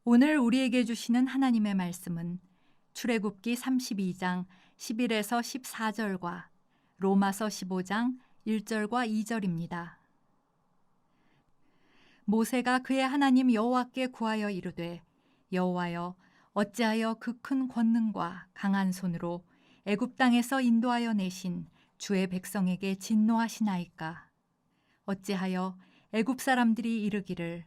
오늘 우리에게 주시는 하나님의 말씀은 출애굽기 32장 11에서 14절과 로마서 15장 1절과 2절입니다. 모세가 그의 하나님 여호와께 구하여 이르되, 여호와여, 어찌하여 그 큰 권능과 강한 손으로 애굽 땅에서 인도하여 내신 주의 백성에게 진노하시나이까? 어찌하여 애굽 사람들이 이르기를,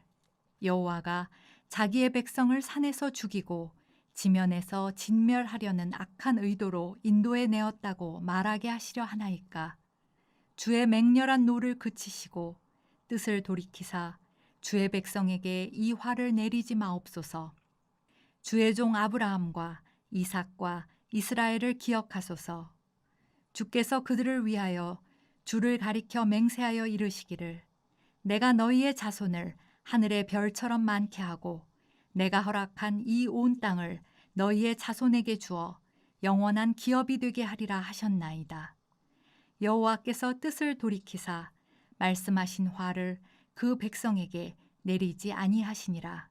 여호와가 자기의 백성을 산에서 죽이고 지면에서 진멸하려는 악한 의도로 인도해 내었다고 말하게 하시려 하나이까? 주의 맹렬한 노를 그치시고 뜻을 돌이키사 주의 백성에게 이 화를 내리지 마옵소서. 주의 종 아브라함과 이삭과 이스라엘을 기억하소서. 주께서 그들을 위하여 주를 가리켜 맹세하여 이르시기를, 내가 너희의 자손을 하늘의 별처럼 많게 하고 내가 허락한 이 온 땅을 너희의 자손에게 주어 영원한 기업이 되게 하리라 하셨나이다. 여호와께서 뜻을 돌이키사 말씀하신 화를 그 백성에게 내리지 아니하시니라.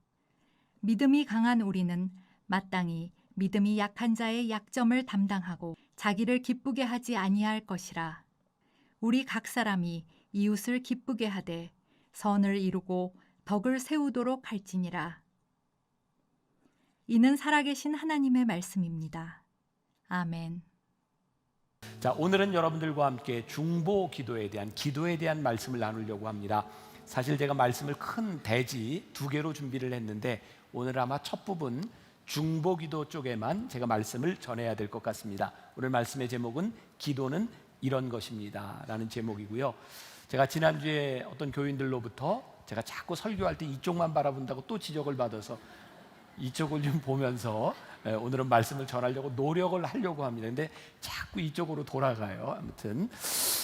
믿음이 강한 우리는 마땅히 믿음이 약한 자의 약점을 담당하고 자기를 기쁘게 하지 아니할 것이라. 우리 각 사람이 이웃을 기쁘게 하되 선을 이루고 덕을 세우도록 할지니라. 이는 살아계신 하나님의 말씀입니다. 아멘. 자, 오늘은 여러분들과 함께 중보 기도에 대한 말씀을 나누려고 합니다. 사실 제가 말씀을 큰 대지 두 개로 준비를 했는데 오늘 아마 첫 부분 중보 기도 쪽에만 제가 말씀을 전해야 될 것 같습니다. 오늘 말씀의 제목은 기도는 이런 것입니다 라는 제목이고요. 제가 지난주에 어떤 교인들로부터 제가 자꾸 설교할 때 이쪽만 바라본다고 또 지적을 받아서 이쪽을 좀 보면서 오늘은 말씀을 전하려고 노력을 하려고 합니다. 근데 자꾸 이쪽으로 돌아가요. 아무튼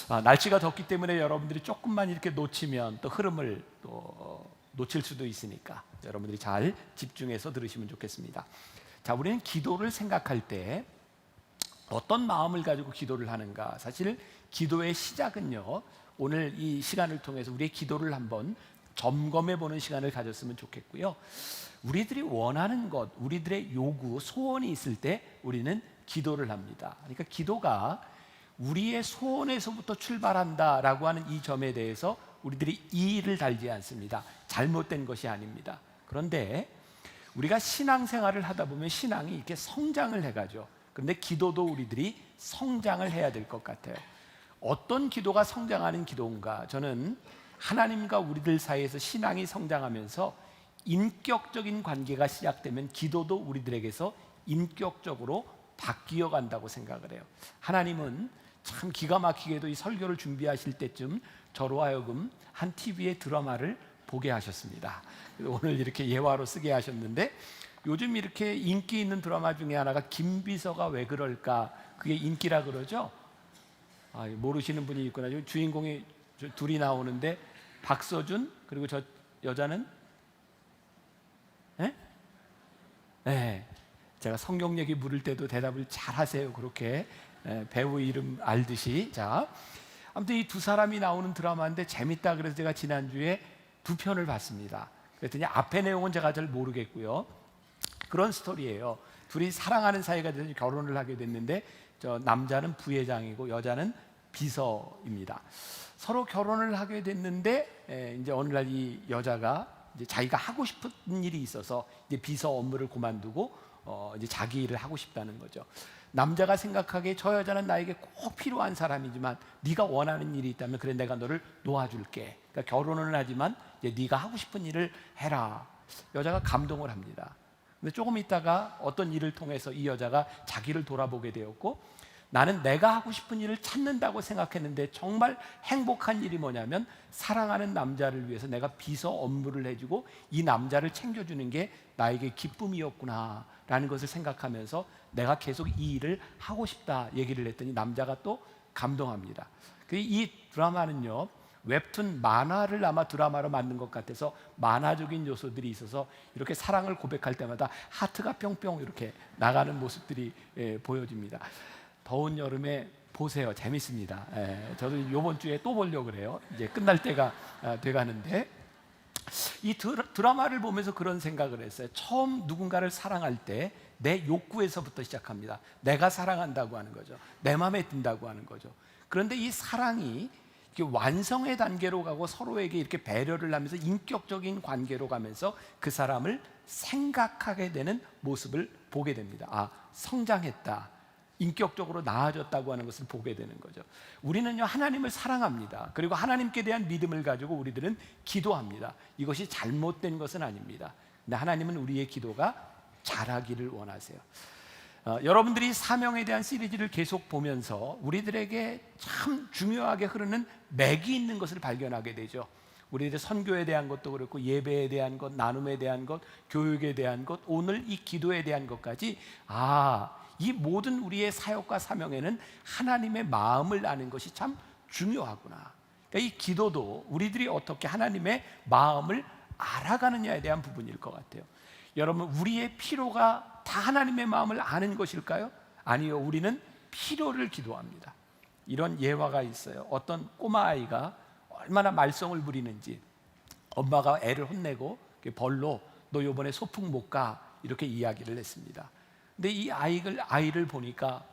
날씨가 덥기 때문에 여러분들이 조금만 이렇게 놓치면 또 흐름을 또 놓칠 수도 있으니까 여러분들이 잘 집중해서 들으시면 좋겠습니다. 자, 우리는 기도를 생각할 때 어떤 마음을 가지고 기도를 하는가? 사실 기도의 시작은요, 오늘 이 시간을 통해서 우리의 기도를 한번 점검해 보는 시간을 가졌으면 좋겠고요. 우리들이 원하는 것, 우리들의 요구, 소원이 있을 때 우리는 기도를 합니다. 그러니까 기도가 우리의 소원에서부터 출발한다라고 하는 이 점에 대해서 우리들이 이의를 달지 않습니다. 잘못된 것이 아닙니다. 그런데 우리가 신앙생활을 하다 보면 신앙이 이렇게 성장을 해가죠. 그런데 기도도 우리들이 성장을 해야 될 것 같아요. 어떤 기도가 성장하는 기도인가? 저는 하나님과 우리들 사이에서 신앙이 성장하면서 인격적인 관계가 시작되면 기도도 우리들에게서 인격적으로 바뀌어 간다고 생각을 해요. 하나님은 참 기가 막히게도 이 설교를 준비하실 때쯤 저로 하여금 한 TV의 드라마를 보게 하셨습니다. 오늘 이렇게 예화로 쓰게 하셨는데, 요즘 이렇게 인기 있는 드라마 중에 하나가 김비서가 왜 그럴까, 그게 인기라 그러죠. 모르시는 분이 있구나. 주인공이 둘이 나오는데 박서준 그리고 저 여자는 네, 제가 성경 얘기 물을 때도 대답을 잘 하세요. 그렇게 배우 이름 알듯이. 자, 아무튼 이 두 사람이 나오는 드라마인데 재밌다 그래서 제가 지난주에 두 편을 봤습니다. 그랬더니 앞의 내용은 제가 잘 모르겠고요. 그런 스토리예요. 둘이 사랑하는 사이가 돼서 결혼을 하게 됐는데, 저 남자는 부회장이고 여자는 비서입니다. 서로 결혼을 하게 됐는데 이제 어느 날 이 여자가 이제 자기가 하고 싶은 일이 있어서 이제 비서 업무를 그만두고 이제 자기 일을 하고 싶다는 거죠. 남자가 생각하기에 저 여자는 나에게 꼭 필요한 사람이지만 네가 원하는 일이 있다면 그래 내가 너를 놓아줄게. 그러니까 결혼은 하지만 이제 네가 하고 싶은 일을 해라. 여자가 감동을 합니다. 근데 조금 있다가 어떤 일을 통해서 이 여자가 자기를 돌아보게 되었고, 나는 내가 하고 싶은 일을 찾는다고 생각했는데 정말 행복한 일이 뭐냐면 사랑하는 남자를 위해서 내가 비서 업무를 해주고 이 남자를 챙겨주는 게 나에게 기쁨이었구나 라는 것을 생각하면서 내가 계속 이 일을 하고 싶다 얘기를 했더니 남자가 또 감동합니다. 이 드라마는요, 웹툰 만화를 아마 드라마로 만든 것 같아서 만화적인 요소들이 있어서 이렇게 사랑을 고백할 때마다 하트가 뿅뿅 이렇게 나가는 모습들이 보여집니다. 더운 여름에 보세요. 재밌습니다. 저도 이번 주에 또 보려고 그래요. 이제 끝날 때가 돼가는데, 이 드라마를 보면서 그런 생각을 했어요. 처음 누군가를 사랑할 때 내 욕구에서부터 시작합니다. 내가 사랑한다고 하는 거죠. 내 마음에 든다고 하는 거죠. 그런데 이 사랑이 완성의 단계로 가고 서로에게 이렇게 배려를 하면서 인격적인 관계로 가면서 그 사람을 생각하게 되는 모습을 보게 됩니다. 아, 성장했다, 인격적으로 나아졌다고 하는 것을 보게 되는 거죠. 우리는요, 하나님을 사랑합니다. 그리고 하나님께 대한 믿음을 가지고 우리들은 기도합니다. 이것이 잘못된 것은 아닙니다. 근데 하나님은 우리의 기도가 잘하기를 원하세요. 여러분들이 사명에 대한 시리즈를 계속 보면서 우리들에게 참 중요하게 흐르는 맥이 있는 것을 발견하게 되죠. 우리들의 선교에 대한 것도 그렇고, 예배에 대한 것, 나눔에 대한 것, 교육에 대한 것, 오늘 이 기도에 대한 것까지, 이 모든 우리의 사역과 사명에는 하나님의 마음을 아는 것이 참 중요하구나. 그러니까 이 기도도 우리들이 어떻게 하나님의 마음을 알아가느냐에 대한 부분일 것 같아요. 여러분, 우리의 필요가 다 하나님의 마음을 아는 것일까요? 아니요, 우리는 필요를 기도합니다. 이런 예화가 있어요. 어떤 꼬마아이가 얼마나 말썽을 부리는지 엄마가 애를 혼내고 벌로 너 이번에 소풍 못 가, 이렇게 이야기를 했습니다. 근데 이 아이를 보니까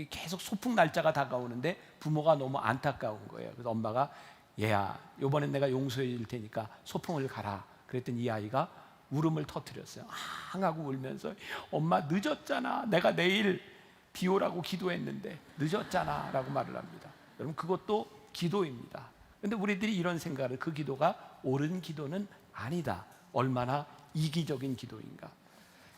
계속 소풍 날짜가 다가오는데 부모가 너무 안타까운 거예요. 그래서 엄마가 얘야, 이번엔 내가 용서해 줄 테니까 소풍을 가라. 그랬더니 이 아이가 울음을 터뜨렸어요. 하고 울면서 엄마 늦었잖아. 내가 내일 비 오라고 기도했는데 늦었잖아 라고 말을 합니다. 여러분, 그것도 기도입니다. 그런데 우리들이 이런 생각을, 그 기도가 옳은 기도는 아니다. 얼마나 이기적인 기도인가.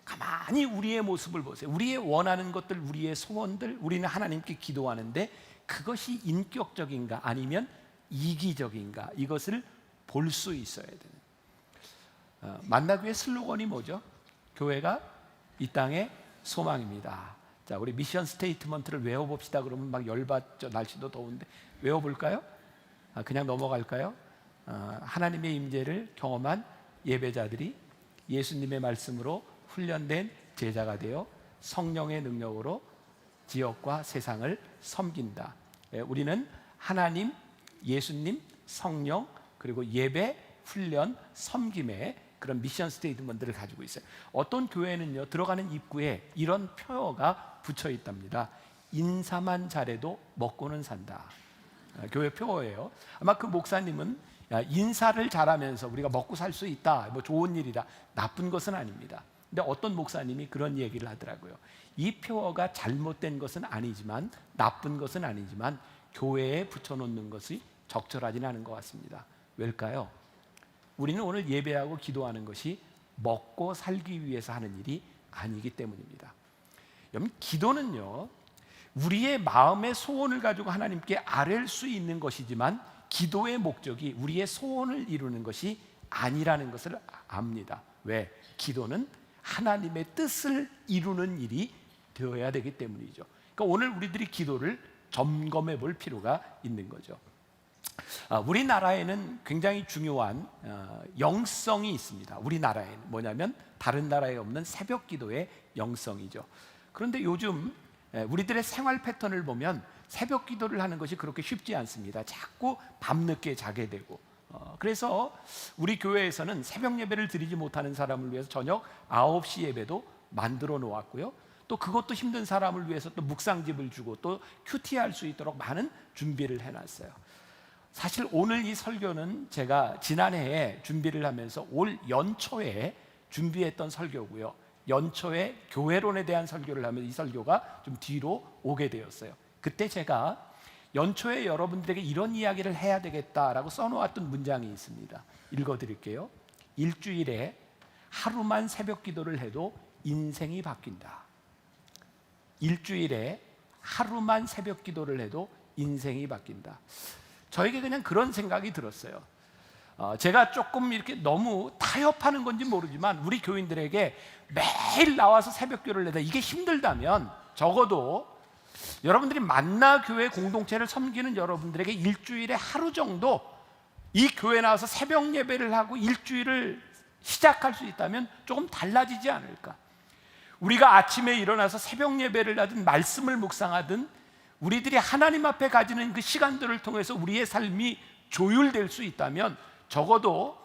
가만히 우리의 모습을 보세요. 우리의 원하는 것들, 우리의 소원들, 우리는 하나님께 기도하는데 그것이 인격적인가 아니면 이기적인가, 이것을 볼 수 있어야 되는. 만나교회 슬로건이 뭐죠? 교회가 이 땅의 소망입니다. 자, 우리 미션 스테이트먼트를 외워봅시다. 그러면 막 열받죠. 날씨도 더운데 외워볼까요? 그냥 넘어갈까요? 하나님의 임재를 경험한 예배자들이 예수님의 말씀으로 훈련된 제자가 되어 성령의 능력으로 지역과 세상을 섬긴다. 우리는 하나님, 예수님, 성령, 그리고 예배, 훈련, 섬김의 그런 미션 스테이트먼트를 가지고 있어요. 어떤 교회는요, 들어가는 입구에 이런 표어가 붙여 있답니다. 인사만 잘해도 먹고는 산다. 교회 표어예요. 아마 그 목사님은 인사를 잘하면서 우리가 먹고 살 수 있다, 뭐 좋은 일이다, 나쁜 것은 아닙니다. 근데 어떤 목사님이 그런 얘기를 하더라고요. 이 표어가 잘못된 것은 아니지만, 나쁜 것은 아니지만 교회에 붙여놓는 것이 적절하지는 않은 것 같습니다. 왜일까요? 우리는 오늘 예배하고 기도하는 것이 먹고 살기 위해서 하는 일이 아니기 때문입니다. 여러분, 기도는요, 우리의 마음의 소원을 가지고 하나님께 아뢰 수 있는 것이지만 기도의 목적이 우리의 소원을 이루는 것이 아니라는 것을 압니다. 왜? 기도는 하나님의 뜻을 이루는 일이 되어야 되기 때문이죠. 그러니까 오늘 우리들이 기도를 점검해 볼 필요가 있는 거죠. 우리나라에는 굉장히 중요한 영성이 있습니다. 우리나라에는 뭐냐면 다른 나라에 없는 새벽 기도의 영성이죠. 그런데 요즘 우리들의 생활 패턴을 보면 새벽 기도를 하는 것이 그렇게 쉽지 않습니다. 자꾸 밤늦게 자게 되고, 그래서 우리 교회에서는 새벽 예배를 드리지 못하는 사람을 위해서 저녁 9시 예배도 만들어 놓았고요. 또 그것도 힘든 사람을 위해서 또 묵상집을 주고 또 큐티할 수 있도록 많은 준비를 해놨어요. 사실 오늘 이 설교는 제가 지난해에 준비를 하면서 올 연초에 준비했던 설교고요. 연초에 교회론에 대한 설교를 하면 이 설교가 좀 뒤로 오게 되었어요. 그때 제가 연초에 여러분들에게 이런 이야기를 해야 되겠다라고 써놓았던 문장이 있습니다. 읽어드릴게요. 일주일에 하루만 새벽 기도를 해도 인생이 바뀐다. 일주일에 하루만 새벽 기도를 해도 인생이 바뀐다. 저에게 그냥 그런 생각이 들었어요. 제가 조금 이렇게 너무 타협하는 건지 모르지만 우리 교인들에게 매일 나와서 새벽 기도를 해다 이게 힘들다면 적어도 여러분들이 만나 교회 공동체를 섬기는 여러분들에게 일주일에 하루 정도 이 교회 나와서 새벽 예배를 하고 일주일을 시작할 수 있다면 조금 달라지지 않을까. 우리가 아침에 일어나서 새벽 예배를 하든 말씀을 묵상하든 우리들이 하나님 앞에 가지는 그 시간들을 통해서 우리의 삶이 조율될 수 있다면 적어도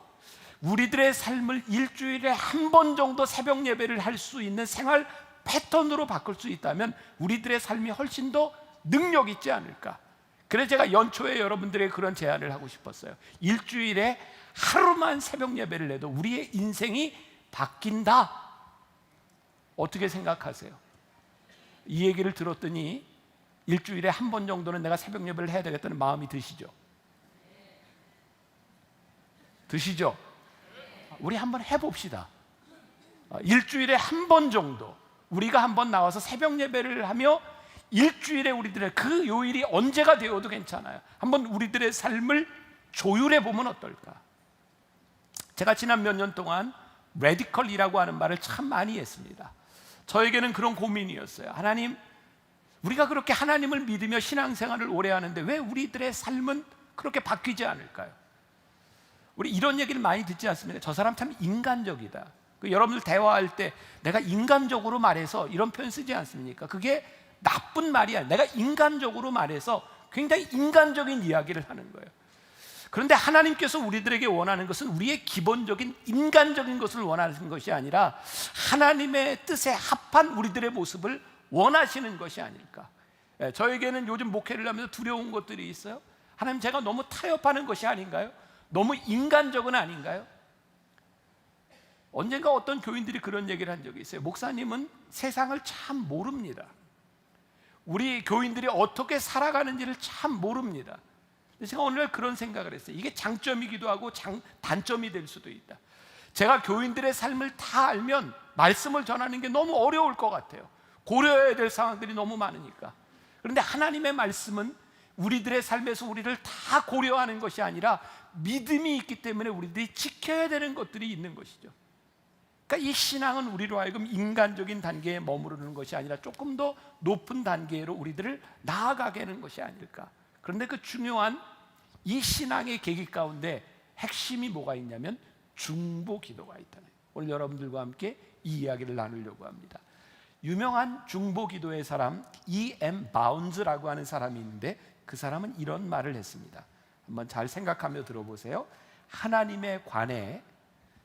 우리들의 삶을 일주일에 한 번 정도 새벽 예배를 할 수 있는 생활 패턴으로 바꿀 수 있다면 우리들의 삶이 훨씬 더 능력 있지 않을까. 그래서 제가 연초에 여러분들에게 그런 제안을 하고 싶었어요. 일주일에 하루만 새벽 예배를 해도 우리의 인생이 바뀐다. 어떻게 생각하세요? 이 얘기를 들었더니 일주일에 한 번 정도는 내가 새벽 예배를 해야 되겠다는 마음이 드시죠? 드시죠? 우리 한번 해봅시다. 일주일에 한 번 정도 우리가 한번 나와서 새벽 예배를 하며 일주일에 우리들의 그 요일이 언제가 되어도 괜찮아요. 한번 우리들의 삶을 조율해 보면 어떨까? 제가 지난 몇 년 동안 레디컬이라고 하는 말을 참 많이 했습니다. 저에게는 그런 고민이었어요. 하나님, 우리가 그렇게 하나님을 믿으며 신앙생활을 오래 하는데 왜 우리들의 삶은 그렇게 바뀌지 않을까요? 우리 이런 얘기를 많이 듣지 않습니까? 저 사람 참 인간적이다. 여러분들 대화할 때 내가 인간적으로 말해서 이런 표현 쓰지 않습니까? 그게 나쁜 말이 아니라 내가 인간적으로 말해서 굉장히 인간적인 이야기를 하는 거예요. 그런데 하나님께서 우리들에게 원하는 것은 우리의 기본적인 인간적인 것을 원하는 것이 아니라 하나님의 뜻에 합한 우리들의 모습을 원하시는 것이 아닐까. 저에게는 요즘 목회를 하면서 두려운 것들이 있어요. 하나님, 제가 너무 타협하는 것이 아닌가요? 너무 인간적은 아닌가요? 언젠가 어떤 교인들이 그런 얘기를 한 적이 있어요. 목사님은 세상을 참 모릅니다. 우리 교인들이 어떻게 살아가는지를 참 모릅니다. 제가 오늘 그런 생각을 했어요. 이게 장점이기도 하고 단점이 될 수도 있다. 제가 교인들의 삶을 다 알면 말씀을 전하는 게 너무 어려울 것 같아요. 고려해야 될 상황들이 너무 많으니까. 그런데 하나님의 말씀은 우리들의 삶에서 우리를 다 고려하는 것이 아니라 믿음이 있기 때문에 우리들이 지켜야 되는 것들이 있는 것이죠. 그러니까 이 신앙은 우리로 하여금 인간적인 단계에 머무르는 것이 아니라 조금 더 높은 단계로 우리들을 나아가게 하는 것이 아닐까. 그런데 그 중요한 이 신앙의 계기 가운데 핵심이 뭐가 있냐면 중보 기도가 있다는 거예요. 오늘 여러분들과 함께 이 이야기를 나누려고 합니다. 유명한 중보 기도의 사람 E.M. 바운즈라고 하는 사람이 있는데 그 사람은 이런 말을 했습니다. 한번 잘 생각하며 들어보세요. 하나님에 관해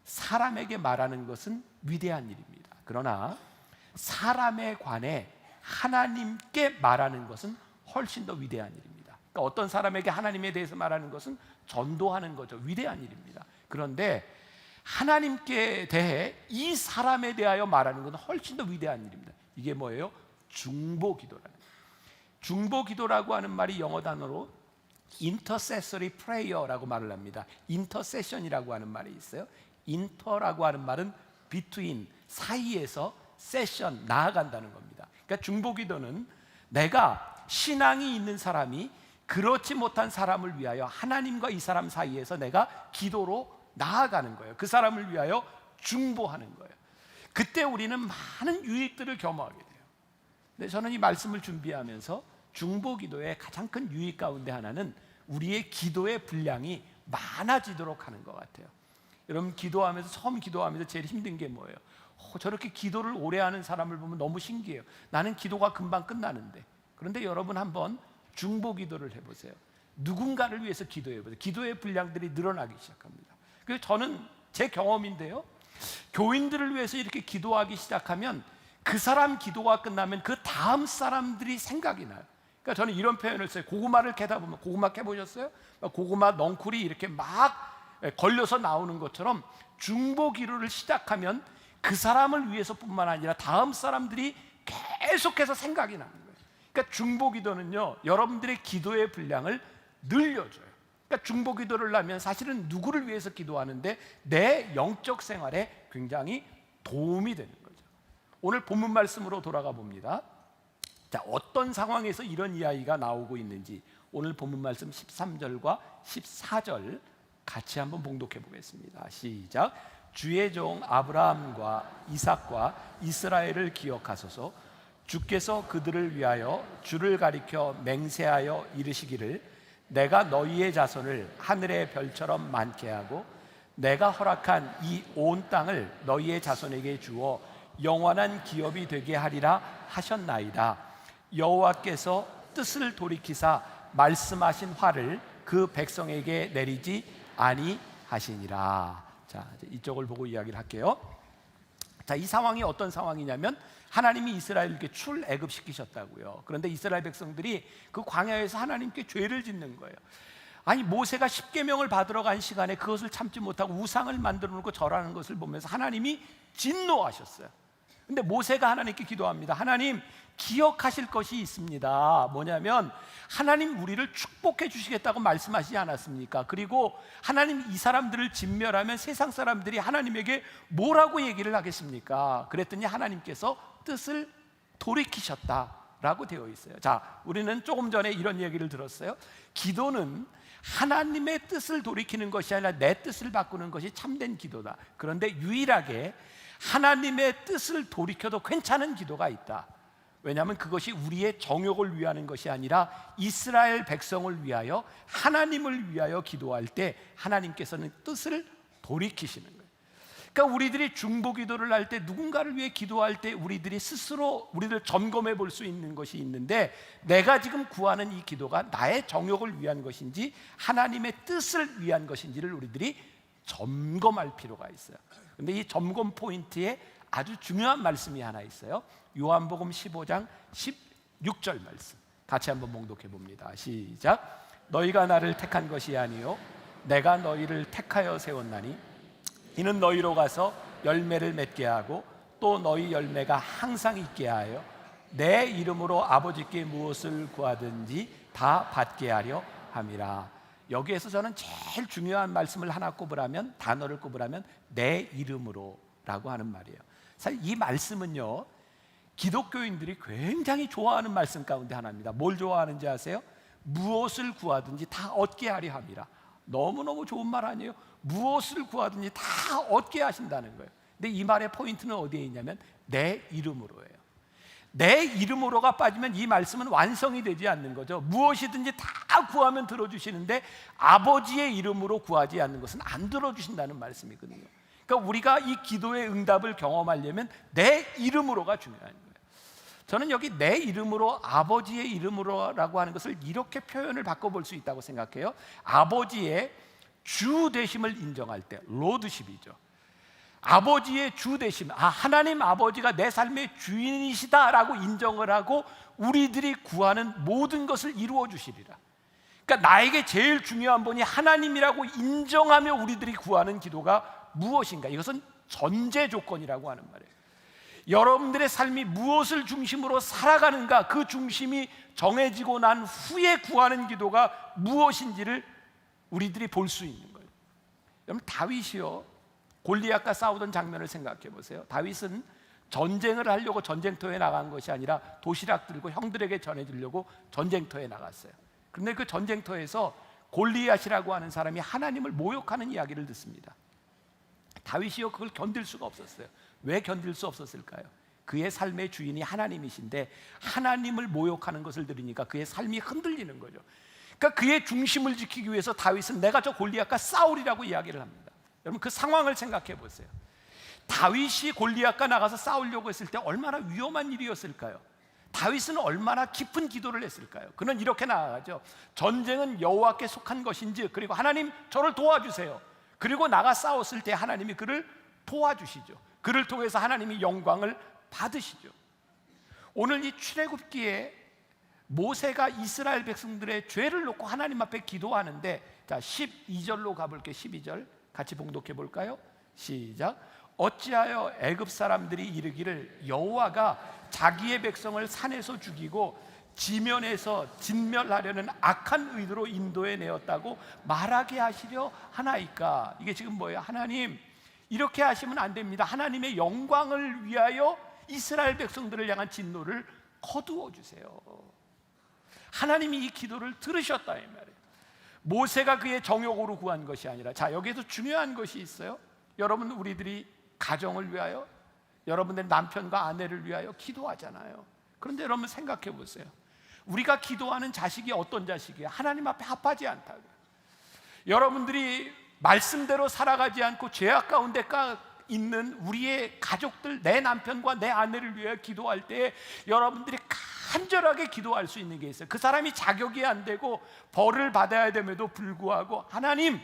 사람에게 말하는 것은 위대한 일입니다. 그러나 사람에 관해 하나님께 말하는 것은 훨씬 더 위대한 일입니다. 그러니까 어떤 사람에게 하나님에 대해서 말하는 것은 전도하는 거죠. 위대한 일입니다. 그런데 하나님께 대해 이 사람에 대하여 말하는 것은 훨씬 더 위대한 일입니다. 이게 뭐예요? 중보 기도라는 거예요. 중보 기도라고 하는 말이 영어 단어로 intercessory prayer라고 말을 합니다. intercession이라고 하는 말이 있어요. inter라고 하는 말은 between, 사이에서 session, 나아간다는 겁니다. 그러니까 중보 기도는 내가 신앙이 있는 사람이 그렇지 못한 사람을 위하여 하나님과 이 사람 사이에서 내가 기도로 나아가는 거예요. 그 사람을 위하여 중보하는 거예요. 그때 우리는 많은 유익들을 겸허하게 돼요. 근데 저는 이 말씀을 준비하면서 중보 기도의 가장 큰 유익 가운데 하나는 우리의 기도의 분량이 많아지도록 하는 것 같아요. 여러분, 기도하면서 처음 기도하면서 제일 힘든 게 뭐예요? 저렇게 기도를 오래 하는 사람을 보면 너무 신기해요. 나는 기도가 금방 끝나는데. 그런데 여러분 한번 중보 기도를 해보세요. 누군가를 위해서 기도해보세요. 기도의 분량들이 늘어나기 시작합니다. 그래서 저는 제 경험인데요, 교인들을 위해서 이렇게 기도하기 시작하면 그 사람 기도가 끝나면 그 다음 사람들이 생각이 나요. 그러니까 저는 이런 표현을 써요. 고구마를 캐다 보면, 고구마 캐보셨어요? 고구마 넝쿨이 이렇게 막 걸려서 나오는 것처럼 중보 기도를 시작하면 그 사람을 위해서뿐만 아니라 다음 사람들이 계속해서 생각이 나는 거예요. 그러니까 중보 기도는요, 여러분들의 기도의 분량을 늘려줘요. 그러니까 중보 기도를 하면 사실은 누구를 위해서 기도하는데 내 영적 생활에 굉장히 도움이 되는 거죠. 오늘 본문 말씀으로 돌아가 봅니다. 자, 어떤 상황에서 이런 이야기가 나오고 있는지 오늘 본문 말씀 13절과 14절 같이 한번 봉독해 보겠습니다. 시작. 주의 종 아브라함과 이삭과 이스라엘을 기억하소서. 주께서 그들을 위하여 주를 가리켜 맹세하여 이르시기를 내가 너희의 자손을 하늘의 별처럼 많게 하고 내가 허락한 이 온 땅을 너희의 자손에게 주어 영원한 기업이 되게 하리라 하셨나이다. 여호와께서 뜻을 돌이키사 말씀하신 화를 그 백성에게 내리지 아니하시니라. 자, 이제 이쪽을 보고 이야기를 할게요. 자, 이 상황이 어떤 상황이냐면 하나님이 이스라엘에게 출애굽시키셨다고요. 그런데 이스라엘 백성들이 그 광야에서 하나님께 죄를 짓는 거예요. 아니, 모세가 십계명을 받으러 간 시간에 그것을 참지 못하고 우상을 만들어 놓고 절하는 것을 보면서 하나님이 진노하셨어요. 근데 모세가 하나님께 기도합니다. 하나님, 기억하실 것이 있습니다. 뭐냐면 하나님 우리를 축복해 주시겠다고 말씀하시지 않았습니까? 그리고 하나님 이 사람들을 진멸하면 세상 사람들이 하나님에게 뭐라고 얘기를 하겠습니까? 그랬더니 하나님께서 뜻을 돌이키셨다라고 되어 있어요. 자, 우리는 조금 전에 이런 얘기를 들었어요. 기도는 하나님의 뜻을 돌이키는 것이 아니라 내 뜻을 바꾸는 것이 참된 기도다. 그런데 유일하게 하나님의 뜻을 돌이켜도 괜찮은 기도가 있다. 왜냐하면 그것이 우리의 정욕을 위하는 것이 아니라 이스라엘 백성을 위하여, 하나님을 위하여 기도할 때 하나님께서는 뜻을 돌이키시는 거예요. 그러니까 우리들이 중보 기도를 할 때, 누군가를 위해 기도할 때 우리들이 스스로 우리를 점검해 볼 수 있는 것이 있는데, 내가 지금 구하는 이 기도가 나의 정욕을 위한 것인지 하나님의 뜻을 위한 것인지를 우리들이 점검할 필요가 있어요. 그런데 이 점검 포인트에 아주 중요한 말씀이 하나 있어요. 요한복음 15장 16절 말씀 같이 한번 봉독해 봅니다. 시작. 너희가 나를 택한 것이 아니요 내가 너희를 택하여 세웠나니 이는 너희로 가서 열매를 맺게 하고 또 너희 열매가 항상 있게 하여 내 이름으로 아버지께 무엇을 구하든지 다 받게 하려 함이라. 여기에서 저는 제일 중요한 말씀을 하나 꼽으라면, 단어를 꼽으라면 내 이름으로 라고 하는 말이에요. 사실 이 말씀은요, 기독교인들이 굉장히 좋아하는 말씀 가운데 하나입니다. 뭘 좋아하는지 아세요? 무엇을 구하든지 다 얻게 하려 함이라. 너무너무 좋은 말 아니에요? 무엇을 구하든지 다 얻게 하신다는 거예요. 근데 이 말의 포인트는 어디에 있냐면 내 이름으로예요. 내 이름으로가 빠지면 이 말씀은 완성이 되지 않는 거죠. 무엇이든지 다 구하면 들어주시는데 아버지의 이름으로 구하지 않는 것은 안 들어주신다는 말씀이거든요. 그러니까 우리가 이 기도의 응답을 경험하려면 내 이름으로가 중요한 거예요. 저는 여기 내 이름으로, 아버지의 이름으로라고 하는 것을 이렇게 표현을 바꿔볼 수 있다고 생각해요. 아버지의 주 되심을 인정할 때, 로드십이죠. 아버지의 주 되심, 하나님 아버지가 내 삶의 주인이시다라고 인정을 하고 우리들이 구하는 모든 것을 이루어 주시리라. 그러니까 나에게 제일 중요한 분이 하나님이라고 인정하며 우리들이 구하는 기도가 무엇인가? 이것은 전제 조건이라고 하는 말이에요. 여러분들의 삶이 무엇을 중심으로 살아가는가, 그 중심이 정해지고 난 후에 구하는 기도가 무엇인지를 우리들이 볼 수 있는 거예요. 여러분, 다윗이요, 골리앗과 싸우던 장면을 생각해 보세요. 다윗은 전쟁을 하려고 전쟁터에 나간 것이 아니라 도시락 들고 형들에게 전해주려고 전쟁터에 나갔어요. 그런데 그 전쟁터에서 골리앗이라고 하는 사람이 하나님을 모욕하는 이야기를 듣습니다. 다윗이요, 그걸 견딜 수가 없었어요. 왜 견딜 수 없었을까요? 그의 삶의 주인이 하나님이신데 하나님을 모욕하는 것을 들으니까 그의 삶이 흔들리는 거죠. 그러니까 그의 중심을 지키기 위해서 다윗은 내가 저 골리앗과 싸우리라고 이야기를 합니다. 여러분, 그 상황을 생각해 보세요. 다윗이 골리앗과 나가서 싸우려고 했을 때 얼마나 위험한 일이었을까요? 다윗은 얼마나 깊은 기도를 했을까요? 그는 이렇게 나아가죠. 전쟁은 여호와께 속한 것인지, 그리고 하나님 저를 도와주세요. 그리고 나가 싸웠을 때 하나님이 그를 도와주시죠. 그를 통해서 하나님이 영광을 받으시죠. 오늘 이 출애굽기에 모세가 이스라엘 백성들의 죄를 놓고 하나님 앞에 기도하는데, 자 12절로 가볼게요. 12절 같이 봉독해 볼까요? 시작. 어찌하여 애굽 사람들이 이르기를 여호와가 자기의 백성을 산에서 죽이고 지면에서 진멸하려는 악한 의도로 인도해 내었다고 말하게 하시려 하나이까? 이게 지금 뭐예요? 하나님, 이렇게 하시면 안 됩니다. 하나님의 영광을 위하여 이스라엘 백성들을 향한 진노를 거두어 주세요. 하나님이 이 기도를 들으셨다 이 말이에요. 모세가 그의 정욕으로 구한 것이 아니라, 자 여기에서 중요한 것이 있어요. 여러분, 우리들이 가정을 위하여, 여러분들 남편과 아내를 위하여 기도하잖아요. 그런데 여러분 생각해 보세요. 우리가 기도하는 자식이 어떤 자식이에요? 하나님 앞에 합하지 않다고요. 여러분들이 말씀대로 살아가지 않고 죄악 가운데 있는 우리의 가족들, 내 남편과 내 아내를 위해 기도할 때 여러분들이 간절하게 기도할 수 있는 게 있어요. 그 사람이 자격이 안 되고 벌을 받아야 됨에도 불구하고 하나님,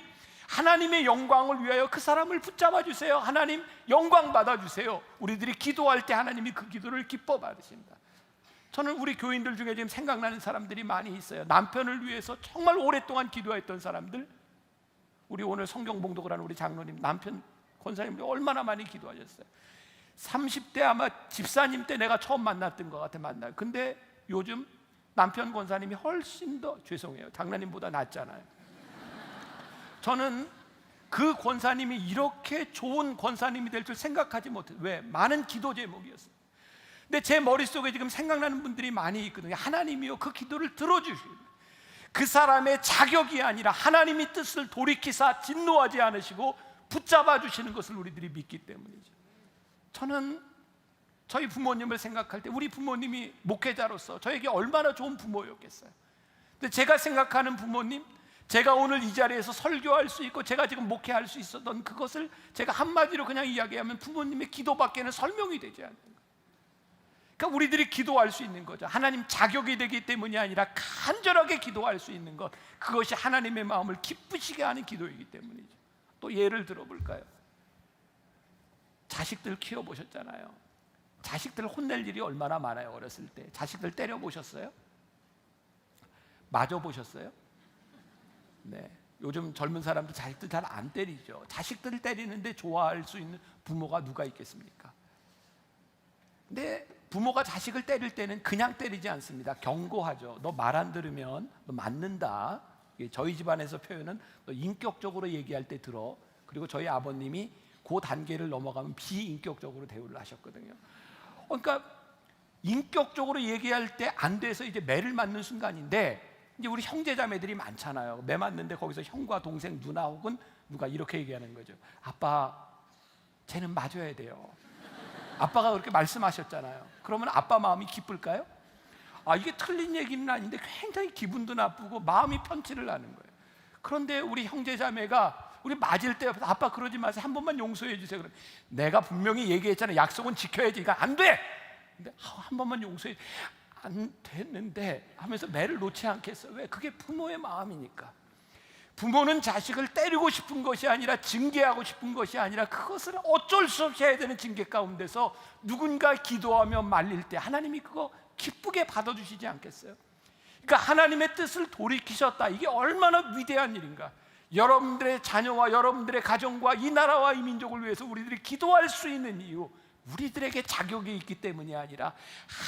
하나님의 영광을 위하여 그 사람을 붙잡아 주세요. 하나님 영광 받아 주세요. 우리들이 기도할 때 하나님이 그 기도를 기뻐 받으신다. 저는 우리 교인들 중에 지금 생각나는 사람들이 많이 있어요. 남편을 위해서 정말 오랫동안 기도했던 사람들. 우리 오늘 성경 봉독을 하는 우리 장로님, 남편 권사님들 얼마나 많이 기도하셨어요. 30대 아마 집사님 때 내가 처음 만났던 것 같아. 근데 요즘 남편 권사님이 훨씬 더, 죄송해요, 장로님보다 낫잖아요. 저는 그 권사님이 이렇게 좋은 권사님이 될 줄 생각하지 못해요. 왜? 많은 기도 제목이었어요. 근데 제 머릿속에 지금 생각나는 분들이 많이 있거든요. 하나님이요, 그 기도를 들어주시고 그 사람의 자격이 아니라 하나님이 뜻을 돌이키사 진노하지 않으시고 붙잡아 주시는 것을 우리들이 믿기 때문이죠. 저는 저희 부모님을 생각할 때 우리 부모님이 목회자로서 저에게 얼마나 좋은 부모였겠어요. 근데 제가 생각하는 부모님, 제가 오늘 이 자리에서 설교할 수 있고 제가 지금 목회할 수 있었던 그것을 제가 한마디로 그냥 이야기하면 부모님의 기도밖에는 설명이 되지 않는 거예요. 그러니까 우리들이 기도할 수 있는 거죠. 하나님 자격이 되기 때문이 아니라 간절하게 기도할 수 있는 것, 그것이 하나님의 마음을 기쁘시게 하는 기도이기 때문이죠. 또 예를 들어볼까요? 자식들 키워보셨잖아요. 자식들 혼낼 일이 얼마나 많아요. 어렸을 때 자식들 때려보셨어요? 맞아보셨어요? 네. 요즘 젊은 사람들 자식들 잘 안 때리죠. 자식들을 때리는데 좋아할 수 있는 부모가 누가 있겠습니까? 근데 부모가 자식을 때릴 때는 그냥 때리지 않습니다. 경고하죠. 너 말 안 들으면 너 맞는다. 저희 집안에서 표현은 너 인격적으로 얘기할 때 들어. 그리고 저희 아버님이 그 단계를 넘어가면 비인격적으로 대우를 하셨거든요. 그러니까 인격적으로 얘기할 때 안 돼서 이제 매를 맞는 순간인데, 이제 우리 형제자매들이 많잖아요. 매 맞는데 거기서 형과 동생, 누나 혹은 누가 이렇게 얘기하는 거죠. 아빠, 쟤는 맞아야 돼요. 아빠가 그렇게 말씀하셨잖아요. 그러면 아빠 마음이 기쁠까요? 이게 틀린 얘기는 아닌데 굉장히 기분도 나쁘고 마음이 편치를 않은 거예요. 그런데 우리 형제자매가 우리 맞을 때 아빠 그러지 마세요, 한 번만 용서해 주세요. 그럼 내가 분명히 얘기했잖아요. 약속은 지켜야지. 이거 안 돼. 근데 한 번만 용서해. 안 됐는데 하면서 매를 놓지 않겠어요. 왜? 그게 부모의 마음이니까. 부모는 자식을 때리고 싶은 것이 아니라, 징계하고 싶은 것이 아니라, 그것을 어쩔 수 없이 해야 되는 징계 가운데서 누군가 기도하며 말릴 때 하나님이 그거 기쁘게 받아주시지 않겠어요? 그러니까 하나님의 뜻을 돌이키셨다. 이게 얼마나 위대한 일인가. 여러분들의 자녀와 여러분들의 가정과 이 나라와 이 민족을 위해서 우리들이 기도할 수 있는 이유, 우리들에게 자격이 있기 때문이 아니라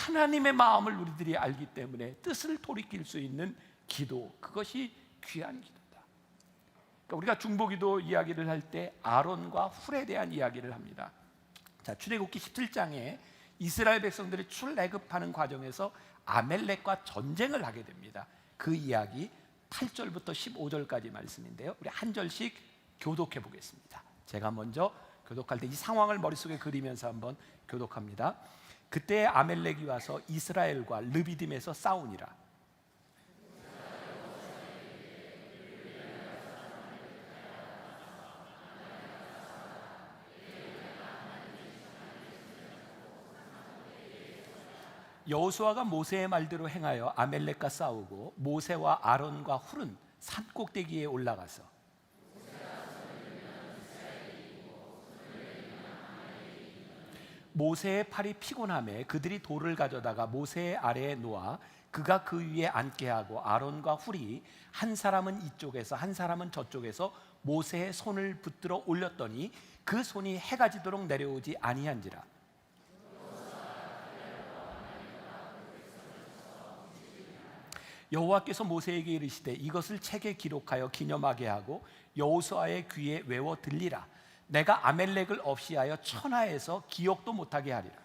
하나님의 마음을 우리들이 알기 때문에 뜻을 돌이킬 수 있는 기도, 그것이 귀한 기도다. 그러니까 우리가 중보기도 이야기를 할 때 아론과 훌에 대한 이야기를 합니다. 자, 출애굽기 17장에 이스라엘 백성들이 출애굽하는 과정에서 아멜렉과 전쟁을 하게 됩니다. 그 이야기 8절부터 15절까지 말씀인데요. 우리 한 절씩 교독해 보겠습니다. 제가 먼저 교독할 때 이 상황을 머릿속에 그리면서 한번 교독합니다. 그때 아멜렉이 와서 이스라엘과 르비딤에서 싸우니라. 여호수아가 모세의 말대로 행하여 아멜렉과 싸우고 모세와 아론과 훌은 산 꼭대기에 올라가서 모세의 팔이 피곤하매 그들이 돌을 가져다가 모세의 아래에 놓아 그가 그 위에 앉게 하고 아론과 훌이 한 사람은 이쪽에서 한 사람은 저쪽에서 모세의 손을 붙들어 올렸더니 그 손이 해가 지도록 내려오지 아니한지라. 여호와께서 모세에게 이르시되 이것을 책에 기록하여 기념하게 하고 여호수아의 귀에 외워 들리라. 내가 아멜렉을 없이하여 천하에서 기억도 못하게 하리라.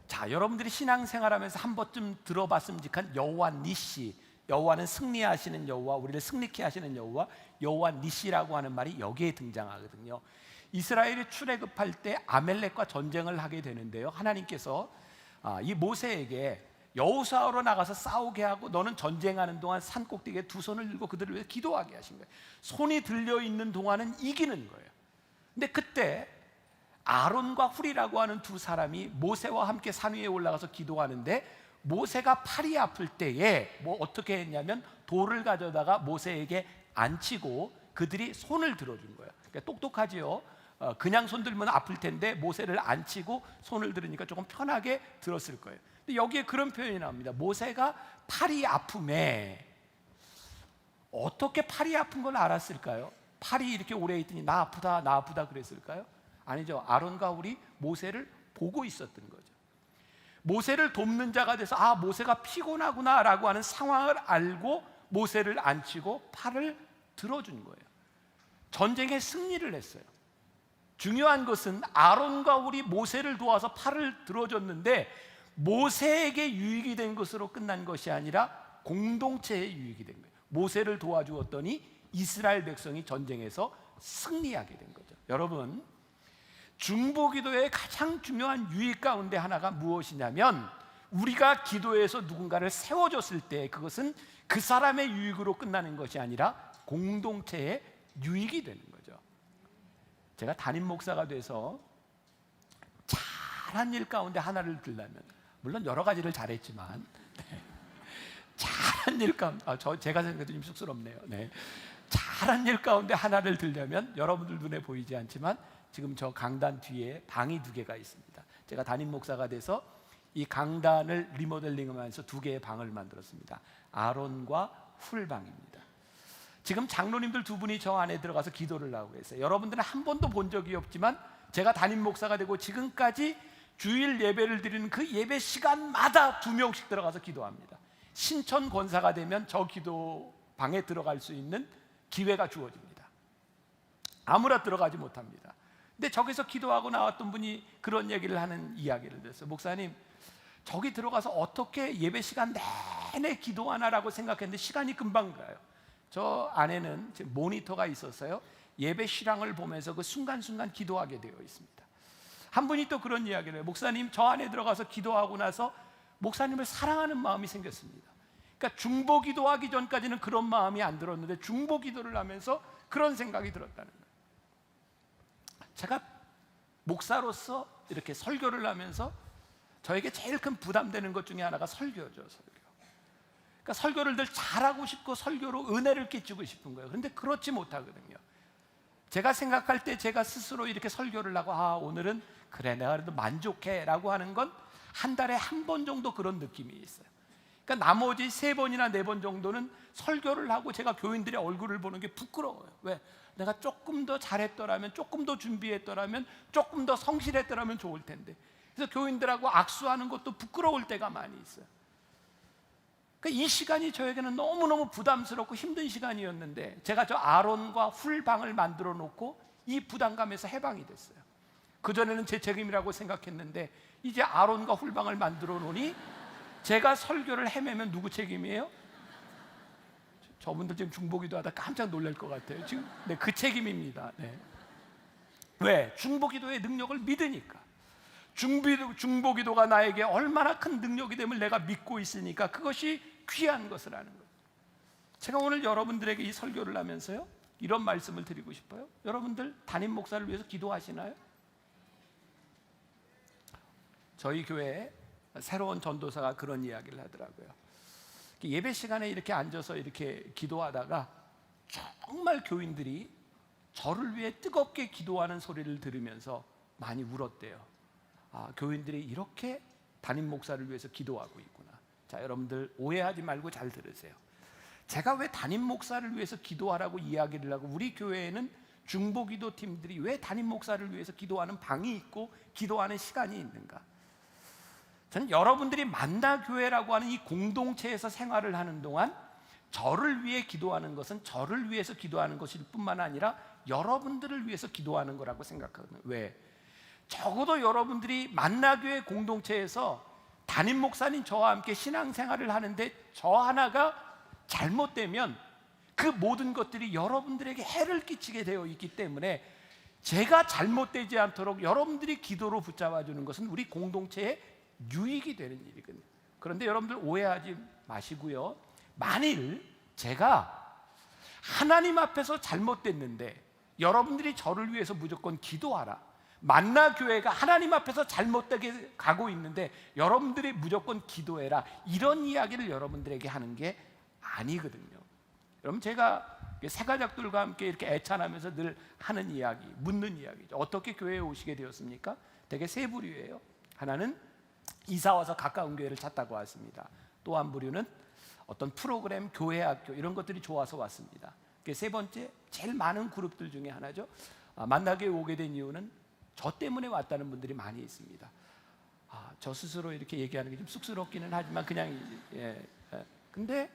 자, 여러분들이 신앙생활하면서 한 번쯤 들어봤음직한 여호와 니시, 여호와는 승리하시는 여호와, 우리를 승리케 하시는 여호와, 여호와 니시라고 하는 말이 여기에 등장하거든요. 이스라엘이 출애굽할 때 아멜렉과 전쟁을 하게 되는데요, 하나님께서 이 모세에게 여호수아로 나가서 싸우게 하고 너는 전쟁하는 동안 산 꼭대기에 두 손을 들고 그들을 위해 기도하게 하신 거예요. 손이 들려있는 동안은 이기는 거예요. 근데 그때 아론과 훌이라고 하는 두 사람이 모세와 함께 산 위에 올라가서 기도하는데 모세가 팔이 아플 때에 뭐 어떻게 했냐면 돌을 가져다가 모세에게 앉히고 그들이 손을 들어준 거예요. 그러니까 똑똑하지요. 그냥 손 들면 아플 텐데 모세를 앉히고 손을 들으니까 조금 편하게 들었을 거예요. 근데 여기에 그런 표현이 나옵니다. 모세가 팔이 아픔에, 어떻게 팔이 아픈 걸 알았을까요? 팔이 이렇게 오래 있더니 나 아프다 그랬을까요? 아니죠. 아론과 훌이 모세를 보고 있었던 거죠. 모세를 돕는 자가 돼서 아, 모세가 피곤하구나 라고 하는 상황을 알고 모세를 앉히고 팔을 들어준 거예요. 전쟁에 승리를 했어요. 중요한 것은 아론과 훌이 모세를 도와서 팔을 들어줬는데 모세에게 유익이 된 것으로 끝난 것이 아니라 공동체에 유익이 된 거예요. 모세를 도와주었더니 이스라엘 백성이 전쟁에서 승리하게 된 거죠. 여러분, 중보기도의 가장 중요한 유익 가운데 하나가 무엇이냐면 우리가 기도해서 누군가를 세워줬을 때 그것은 그 사람의 유익으로 끝나는 것이 아니라 공동체의 유익이 되는 거죠. 제가 담임 목사가 돼서 잘한 일 가운데 하나를 들려면, 물론 여러 가지를 잘했지만 잘한 일 가운데 제가 생각해도 좀 쑥스럽네요. 잘한 일 가운데 하나를 들려면 여러분들 눈에 보이지 않지만 지금 저 강단 뒤에 방이 2개가 있습니다. 제가 담임 목사가 돼서 이 강단을 리모델링하면서 2개의 방을 만들었습니다. 아론과 훌 방입니다. 지금 장로님들 2분이 저 안에 들어가서 기도를 하고 계세요. 여러분들은 한 번도 본 적이 없지만 제가 담임 목사가 되고 지금까지 주일 예배를 드리는 그 예배 시간마다 2명씩 들어가서 기도합니다. 신천 권사가 되면 저 기도 방에 들어갈 수 있는 기회가 주어집니다. 아무나 들어가지 못합니다. 근데 저기서 기도하고 나왔던 분이 그런 얘기를 하는 이야기를 들었어요. 목사님, 저기 들어가서 어떻게 예배 시간 내내 기도하나라고 생각했는데 시간이 금방 가요. 저 안에는 모니터가 있어서요, 예배 실황을 보면서 그 순간순간 기도하게 되어 있습니다. 한 분이 또 그런 이야기를 해요. 목사님, 저 안에 들어가서 기도하고 나서 목사님을 사랑하는 마음이 생겼습니다. 그러니까 중보 기도하기 전까지는 그런 마음이 안 들었는데 중보 기도를 하면서 그런 생각이 들었다는 거예요. 제가 목사로서 이렇게 설교를 하면서 저에게 제일 큰 부담되는 것 중에 하나가 설교죠. 그러니까 설교를 늘 잘하고 싶고 설교로 은혜를 끼치고 싶은 거예요. 그런데 그렇지 못하거든요. 제가 생각할 때 제가 스스로 이렇게 설교를 하고 오늘은 그래 내가 그래도 만족해 라고 하는 건 한 달에 1번 정도 그런 느낌이 있어요. 그러니까 나머지 3번이나 4번 정도는 설교를 하고 제가 교인들의 얼굴을 보는 게 부끄러워요. 왜? 내가 조금 더 잘했더라면, 조금 더 준비했더라면, 조금 더 성실했더라면 좋을 텐데. 그래서 교인들하고 악수하는 것도 부끄러울 때가 많이 있어요. 그러니까 이 시간이 저에게는 너무너무 부담스럽고 힘든 시간이었는데 제가 저 아론과 훌 방을 만들어 놓고 이 부담감에서 해방이 됐어요. 그전에는 제 책임이라고 생각했는데 이제 아론과 훌 방을 만들어 놓으니 제가 설교를 헤매면 누구 책임이에요? 저분들 지금 중보기도 하다 깜짝 놀랄 것 같아요. 지금 그 책임입니다. 왜? 중보기도의 능력을 믿으니까. 중보기도가 나에게 얼마나 큰 능력이 됨을 내가 믿고 있으니까 그것이 귀한 것을 아는 거예요. 제가 오늘 여러분들에게 이 설교를 하면서요, 이런 말씀을 드리고 싶어요. 여러분들 담임 목사를 위해서 기도하시나요? 저희 교회에 새로운 전도사가 그런 이야기를 하더라고요. 예배 시간에 이렇게 앉아서 이렇게 기도하다가 정말 교인들이 저를 위해 뜨겁게 기도하는 소리를 들으면서 많이 울었대요. 교인들이 이렇게 담임 목사를 위해서 기도하고 있구나. 자, 여러분들 오해하지 말고 잘 들으세요. 제가 왜 담임 목사를 위해서 기도하라고 이야기를 하고 우리 교회에는 중보기도 팀들이 왜 담임 목사를 위해서 기도하는 방이 있고 기도하는 시간이 있는가? 저는 여러분들이 만나교회라고 하는 이 공동체에서 생활을 하는 동안 저를 위해 기도하는 것은 저를 위해서 기도하는 것일 뿐만 아니라 여러분들을 위해서 기도하는 거라고 생각하거든요. 왜? 적어도 여러분들이 만나교회 공동체에서 담임 목사님 저와 함께 신앙생활을 하는데 저 하나가 잘못되면 그 모든 것들이 여러분들에게 해를 끼치게 되어 있기 때문에 제가 잘못되지 않도록 여러분들이 기도로 붙잡아 주는 것은 우리 공동체의 유익이 되는 일이거든요. 그런데 여러분들 오해하지 마시고요, 만일 제가 하나님 앞에서 잘못됐는데 여러분들이 저를 위해서 무조건 기도하라, 만나 교회가 하나님 앞에서 잘못되게 가고 있는데 여러분들이 무조건 기도해라, 이런 이야기를 여러분들에게 하는 게 아니거든요. 여러분, 제가 새가족들과 함께 이렇게 애찬하면서 늘 하는 이야기, 묻는 이야기죠. 어떻게 교회에 오시게 되었습니까? 되게 세 부류예요. 하나는 이사 와서 가까운 교회를 찾다고 왔습니다. 또 한 부류는 어떤 프로그램, 교회, 학교 이런 것들이 좋아서 왔습니다. 세 번째, 제일 많은 그룹들 중에 하나죠. 만나교회 오게 된 이유는 저 때문에 왔다는 분들이 많이 있습니다. 저 스스로 이렇게 얘기하는 게 좀 쑥스럽기는 하지만 그냥 근데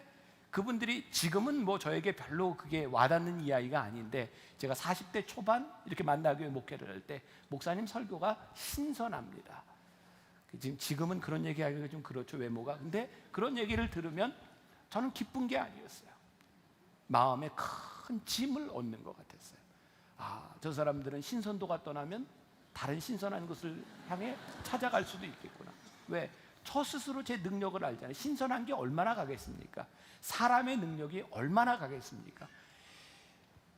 그분들이 지금은 뭐 저에게 별로 그게 와닿는 이야기가 아닌데, 제가 40대 초반 이렇게 만나교회 목회를 할 때 목사님 설교가 신선합니다. 지금은 그런 얘기하기가 좀 그렇죠, 외모가. 근데 그런 얘기를 들으면 저는 기쁜 게 아니었어요. 마음에 큰 짐을 얻는 것 같았어요. 저 사람들은 신선도가 떠나면 다른 신선한 것을 향해 찾아갈 수도 있겠구나. 왜? 저 스스로 제 능력을 알잖아요. 신선한 게 얼마나 가겠습니까? 사람의 능력이 얼마나 가겠습니까?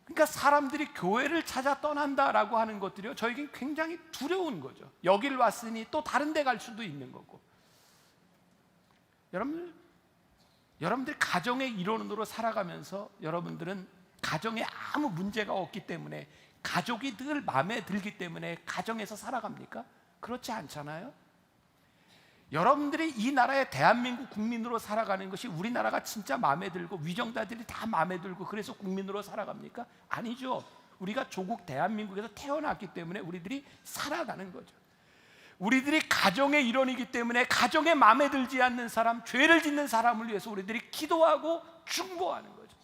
그러니까 사람들이 교회를 찾아 떠난다라고 하는 것들이요, 저에겐 굉장히 두려운 거죠. 여길 왔으니 또 다른 데 갈 수도 있는 거고. 여러분들 가정의 일원으로 살아가면서 여러분들은 가정에 아무 문제가 없기 때문에, 가족이 늘 마음에 들기 때문에 가정에서 살아갑니까? 그렇지 않잖아요. 여러분들이 이 나라의 대한민국 국민으로 살아가는 것이 우리나라가 진짜 마음에 들고 위정자들이 다 마음에 들고 그래서 국민으로 살아갑니까? 아니죠. 우리가 조국 대한민국에서 태어났기 때문에 우리들이 살아가는 거죠. 우리들이 가정의 일원이기 때문에 가정에 마음에 들지 않는 사람, 죄를 짓는 사람을 위해서 우리들이 기도하고 중보하는 거죠.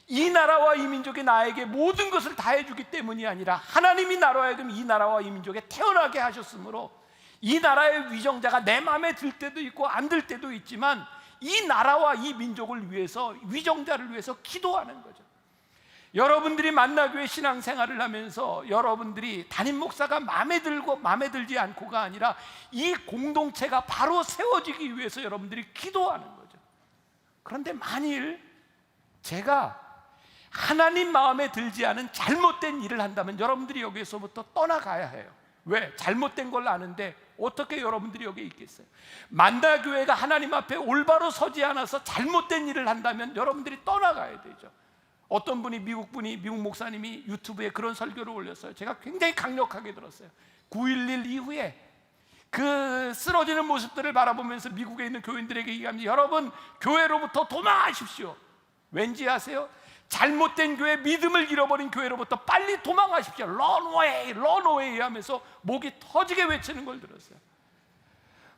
이 나라와 이 민족이 나에게 모든 것을 다 해주기 때문이 아니라 하나님이 나로 하여금 이 나라와 이 민족에 태어나게 하셨으므로 이 나라의 위정자가 내 마음에 들 때도 있고 안 들 때도 있지만 이 나라와 이 민족을 위해서, 위정자를 위해서 기도하는 거죠. 여러분들이 만나교회 신앙생활을 하면서 여러분들이 담임 목사가 마음에 들고 마음에 들지 않고가 아니라 이 공동체가 바로 세워지기 위해서 여러분들이 기도하는 거죠. 그런데 만일 제가 하나님 마음에 들지 않은 잘못된 일을 한다면 여러분들이 여기에서부터 떠나가야 해요. 왜? 잘못된 걸 아는데 어떻게 여러분들이 여기 있겠어요? 만다교회가 하나님 앞에 올바로 서지 않아서 잘못된 일을 한다면 여러분들이 떠나가야 되죠. 어떤 분이, 미국 목사님이 유튜브에 그런 설교를 올렸어요. 제가 굉장히 강력하게 들었어요. 9.11 이후에 그 쓰러지는 모습들을 바라보면서 미국에 있는 교인들에게 얘기합니다. 여러분, 교회로부터 도망하십시오. 왠지 아세요? 잘못된 교회, 믿음을 잃어버린 교회로부터 빨리 도망하십시오. 런웨이, 런웨이 하면서 목이 터지게 외치는 걸 들었어요.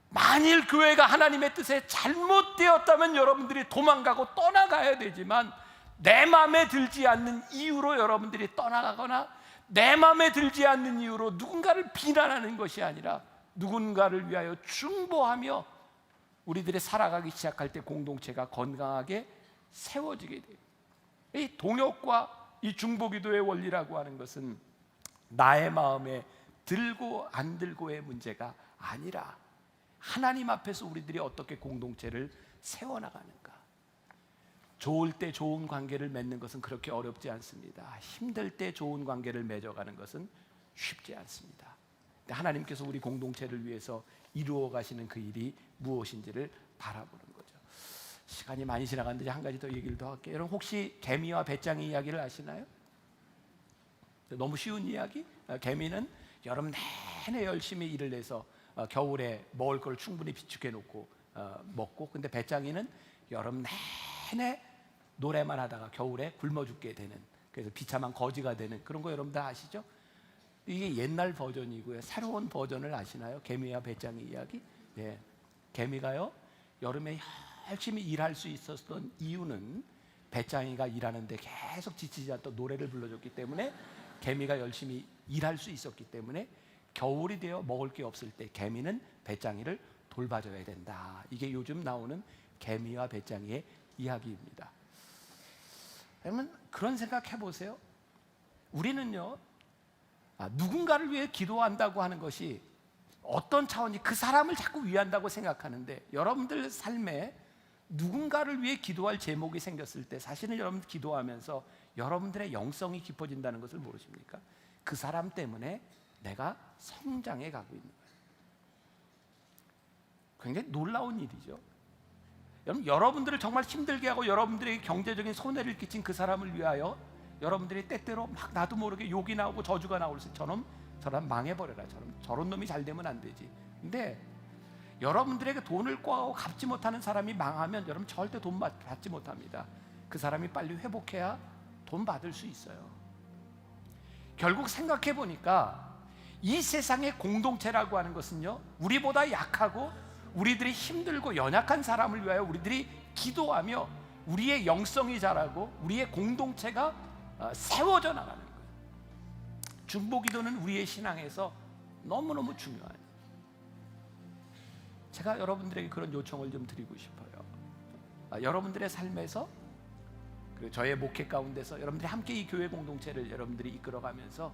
만일 교회가 하나님의 뜻에 잘못되었다면 여러분들이 도망가고 떠나가야 되지만, 내 마음에 들지 않는 이유로 여러분들이 떠나가거나 내 마음에 들지 않는 이유로 누군가를 비난하는 것이 아니라 누군가를 위하여 중보하며 우리들이 살아가기 시작할 때 공동체가 건강하게 세워지게 돼요. 이 동역과 이 중보기도의 원리라고 하는 것은 나의 마음에 들고 안 들고의 문제가 아니라 하나님 앞에서 우리들이 어떻게 공동체를 세워나가는가. 좋을 때 좋은 관계를 맺는 것은 그렇게 어렵지 않습니다. 힘들 때 좋은 관계를 맺어가는 것은 쉽지 않습니다. 하나님께서 우리 공동체를 위해서 이루어 가시는 그 일이 무엇인지를 바라보는 거죠. 시간이 많이 지나갔는데 한 가지 더 얘기를 더 할게요. 여러분, 혹시 개미와 배짱이 이야기를 아시나요? 너무 쉬운 이야기? 개미는 여름 내내 열심히 일을 해서 겨울에 먹을 걸 충분히 비축해 놓고 먹고, 근데 배짱이는 여름 내내 노래만 하다가 겨울에 굶어 죽게 되는, 그래서 비참한 거지가 되는 그런 거 여러분 다 아시죠? 이게 옛날 버전이고요. 새로운 버전을 아시나요? 개미와 배짱이 이야기? 예. 개미가요, 여름에 열심히 일할 수 있었던 이유는 배짱이가 일하는데 계속 지치지 않던 노래를 불러줬기 때문에, 개미가 열심히 일할 수 있었기 때문에 겨울이 되어 먹을 게 없을 때 개미는 배짱이를 돌봐줘야 된다. 이게 요즘 나오는 개미와 배짱이의 이야기입니다. 그러면 그런 생각 해보세요. 우리는요, 누군가를 위해 기도한다고 하는 것이 어떤 차원이, 그 사람을 자꾸 위한다고 생각하는데, 여러분들 삶에 누군가를 위해 기도할 제목이 생겼을 때 사실은 여러분들 기도하면서 여러분들의 영성이 깊어진다는 것을 모르십니까? 그 사람 때문에 내가 성장해 가고 있는 거예요. 굉장히 놀라운 일이죠. 여러분, 여러분들을 정말 힘들게 하고 여러분들에게 경제적인 손해를 끼친 그 사람을 위하여 여러분들이 때때로 막 나도 모르게 욕이 나오고 저주가 나올 때 저런 망해버려라, 저런 놈이 잘 되면 안 되지. 근데 여러분들에게 돈을 꿔하고 갚지 못하는 사람이 망하면 여러분 절대 돈 받지 못합니다. 그 사람이 빨리 회복해야 돈 받을 수 있어요. 결국 생각해 보니까 이 세상의 공동체라고 하는 것은요, 우리보다 약하고 우리들이 힘들고 연약한 사람을 위하여 우리들이 기도하며 우리의 영성이 자라고 우리의 공동체가 세워져 나가는 거예요. 중보기도는 우리의 신앙에서 너무너무 중요해요. 제가 여러분들에게 그런 요청을 좀 드리고 싶어요. 여러분들의 삶에서, 그리고 저의 목회 가운데서 여러분들이 함께 이 교회 공동체를 여러분들이 이끌어가면서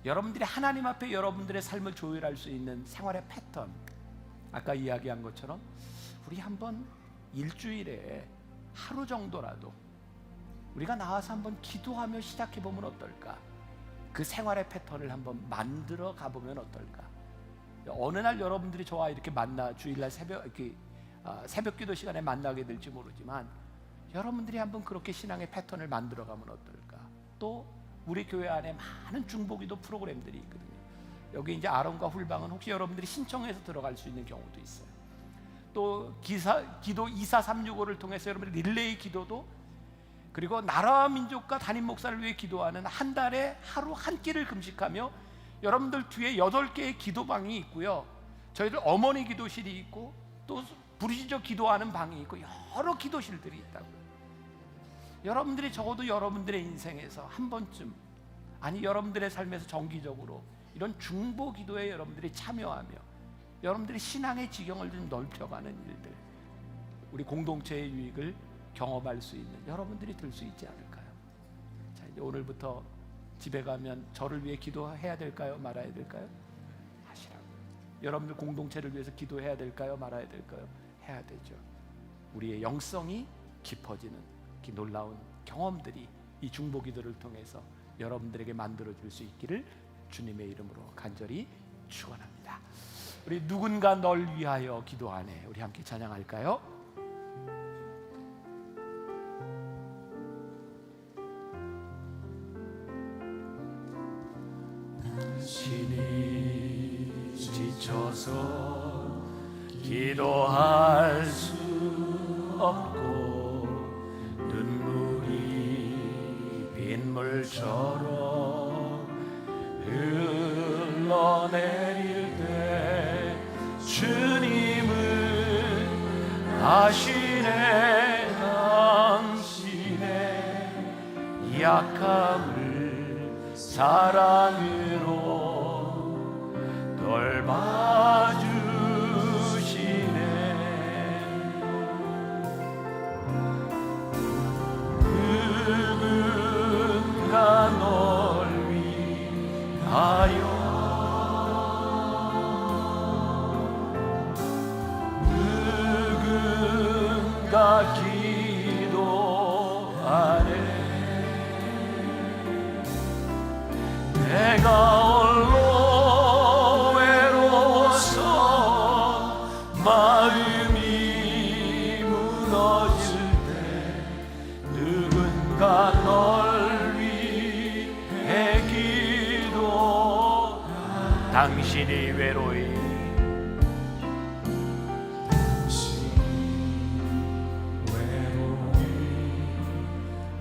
여러분들이 하나님 앞에 여러분들의 삶을 조율할 수 있는 생활의 패턴, 아까 이야기한 것처럼 우리 한번 일주일에 하루 정도라도 우리가 나와서 한번 기도하며 시작해보면 어떨까? 그 생활의 패턴을 한번 만들어 가보면 어떨까? 어느 날 여러분들이 저와 이렇게 만나 주일날 새벽 기도 시간에 만나게 될지 모르지만 여러분들이 한번 그렇게 신앙의 패턴을 만들어 가면 어떨까? 또 우리 교회 안에 많은 중보기도 프로그램들이 있거든요. 여기 이제 아론과 훌방은 혹시 여러분들이 신청해서 들어갈 수 있는 경우도 있어요. 또 기도 24365를 통해서 여러분들이 릴레이 기도도, 그리고 나라와 민족과 담임 목사를 위해 기도하는 한 달에 하루 한 끼를 금식하며 여러분들 뒤에 8개의 기도방이 있고요. 저희들 어머니 기도실이 있고 또 부르짖어 기도하는 방이 있고 여러 기도실들이 있다고요. 여러분들이 적어도 여러분들의 인생에서 한 번쯤, 아니 여러분들의 삶에서 정기적으로 이런 중보 기도에 여러분들이 참여하며 여러분들이 신앙의 지경을 좀 넓혀가는 일들, 우리 공동체의 유익을 경험할 수 있는 여러분들이 될 수 있지 않을까요? 자, 이제 오늘부터 집에 가면 저를 위해 기도해야 될까요? 말아야 될까요? 하시라고요. 여러분들 공동체를 위해서 기도해야 될까요? 말아야 될까요? 해야 되죠. 우리의 영성이 깊어지는 그 놀라운 경험들이 이 중보 기도를 통해서 여러분들에게 만들어질 수 있기를 주님의 이름으로 간절히 축원합니다. 우리 누군가 널 위하여 기도하네, 우리 함께 찬양할까요? 당신이 지쳐서 기도할 수 없고 눈물이 빗물처럼 흘러내릴 때 주님은 아시네, 당신의 약함을 사랑으로 돌봐주시네. 누군가 널 위하여, 누군가 기도하네. 내가 홀로 외로워서 마음이 무너질 때 누군가 널 위해 기도. 당신이 외로이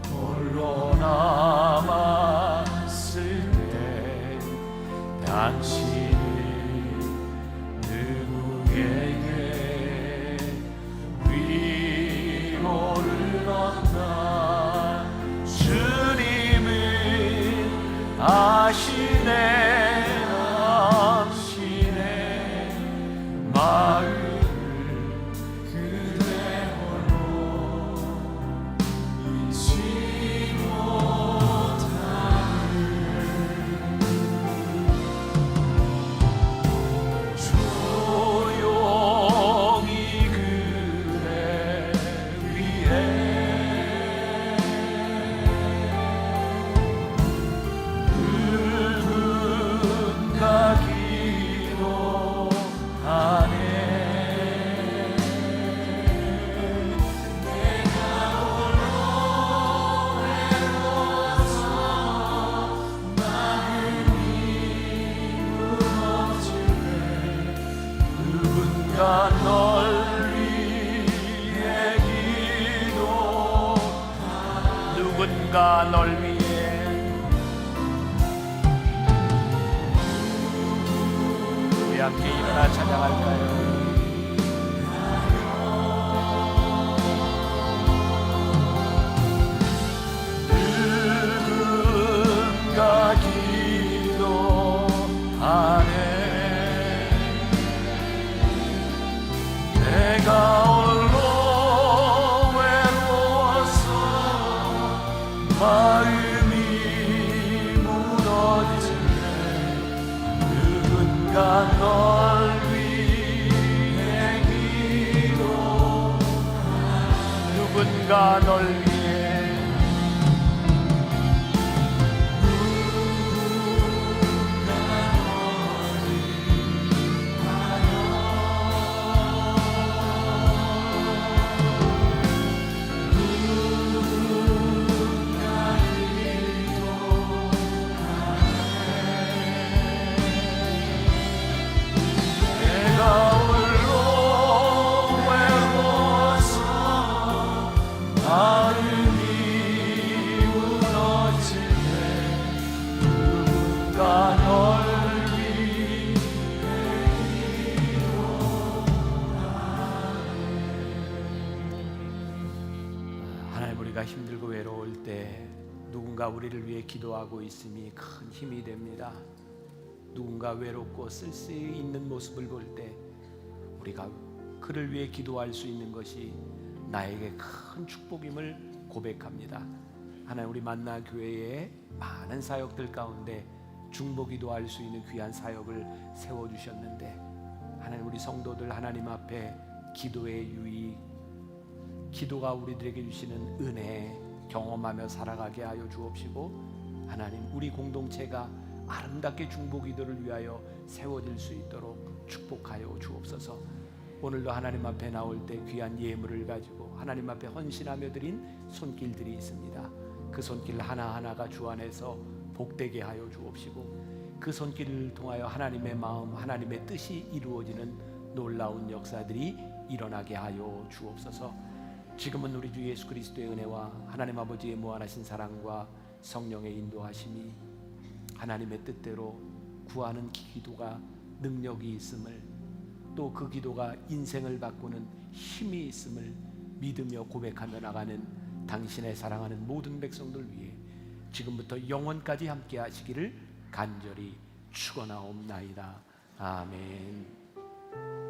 홀로 남았을 때 당신은 누구에게 위로를 얻나. 주님은 아시네, 당신의 누군가 널 위해 우리 함께 일어나 찬양할까요? 누군가 기도하네 내가 홀로 외로워서 마음이 무너지네 누군가 널 위해 기도하네 누군가 널 위해 힘들고 외로울 때 누군가 우리를 위해 기도하고 있음이 큰 힘이 됩니다. 누군가 외롭고 쓸쓸히 있는 모습을 볼 때 우리가 그를 위해 기도할 수 있는 것이 나에게 큰 축복임을 고백합니다. 하나님 우리 만나 교회의 많은 사역들 가운데 중보기도할 수 있는 귀한 사역을 세워주셨는데 하나님 우리 성도들 하나님 앞에 기도의 유익 기도가 우리들에게 주시는 은혜 경험하며 살아가게 하여 주옵시고 하나님 우리 공동체가 아름답게 중보기도를 위하여 세워질 수 있도록 축복하여 주옵소서. 오늘도 하나님 앞에 나올 때 귀한 예물을 가지고 하나님 앞에 헌신하며 드린 손길들이 있습니다. 그 손길 하나하나가 주 안에서 복되게 하여 주옵시고 그 손길을 통하여 하나님의 마음 하나님의 뜻이 이루어지는 놀라운 역사들이 일어나게 하여 주옵소서. 지금은 우리 주 예수 그리스도의 은혜와 하나님 아버지의 무한하신 사랑과 성령의 인도하심이 하나님의 뜻대로 구하는 기도가 능력이 있음을 또 그 기도가 인생을 바꾸는 힘이 있음을 믿으며 고백하며 나가는 당신의 사랑하는 모든 백성들 위해 지금부터 영원까지 함께 하시기를 간절히 축원하옵나이다. 아멘.